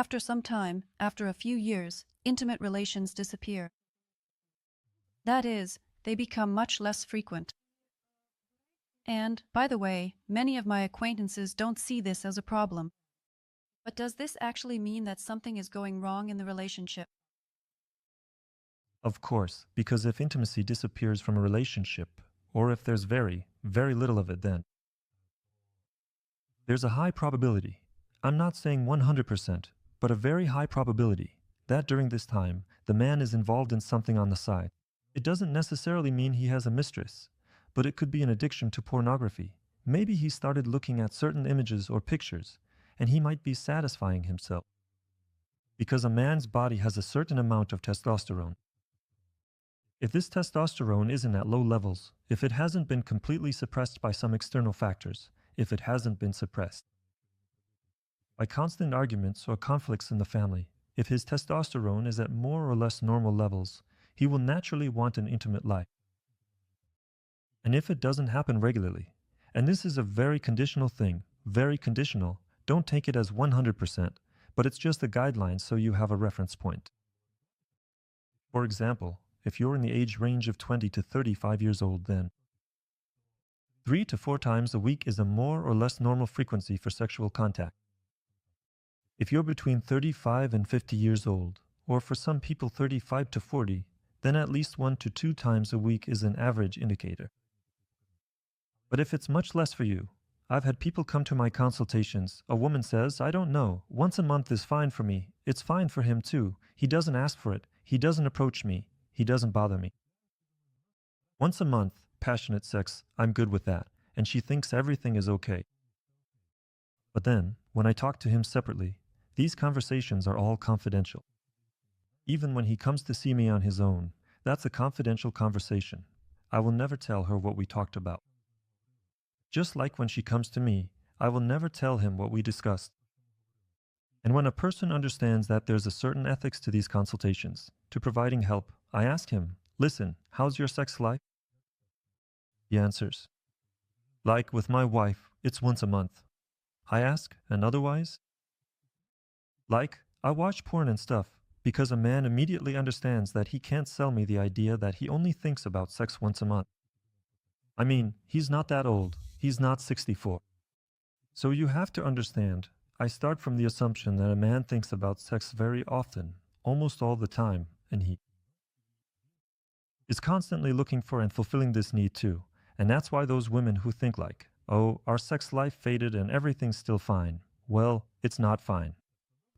After some time, after a few years, intimate relations disappear. That is, they become much less frequent. And, by the way, many of my acquaintances don't see this as a problem. But does this actually mean that something is going wrong in the relationship? Of course, because if intimacy disappears from a relationship, or if there's very, very little of it, then there's a high probability, I'm not saying 100%, but a very high probability, that during this time, the man is involved in something on the side. It doesn't necessarily mean he has a mistress, but it could be an addiction to pornography. Maybe he started looking at certain images or pictures, and he might be satisfying himself. Because a man's body has a certain amount of testosterone. If this testosterone isn't at low levels, if it hasn't been completely suppressed by some external factors, if it hasn't been suppressed by constant arguments or conflicts in the family, if his testosterone is at more or less normal levels, he will naturally want an intimate life. And if it doesn't happen regularly, and this is a very conditional thing, very conditional, don't take it as 100%, but it's just a guideline so you have a reference point. For example, if you're in the age range of 20 to 35 years old, then 3 to 4 times a week is a more or less normal frequency for sexual contact. If you're between 35 and 50 years old, or for some people 35 to 40, then at least 1 to 2 times a week is an average indicator. But if it's much less for you, I've had people come to my consultations. A woman says, I don't know, once a month is fine for me. It's fine for him too. He doesn't ask for it. He doesn't approach me. He doesn't bother me. Once a month, passionate sex, I'm good with that, and she thinks everything is okay. But then, when I talk to him separately, these conversations are all confidential. Even when he comes to see me on his own, that's a confidential conversation. I will never tell her what we talked about. Just like when she comes to me, I will never tell him what we discussed. And when a person understands that there's a certain ethics to these consultations, to providing help, I ask him, listen, how's your sex life? He answers, like with my wife, it's once a month. I ask, and otherwise? Like, I watch porn and stuff, because a man immediately understands that he can't sell me the idea that he only thinks about sex once a month. I mean, he's not that old. He's not 64. So you have to understand, I start from the assumption that a man thinks about sex very often, almost all the time, and he is constantly looking for and fulfilling this need too. And that's why those women who think like, oh, our sex life faded and everything's still fine. Well, it's not fine.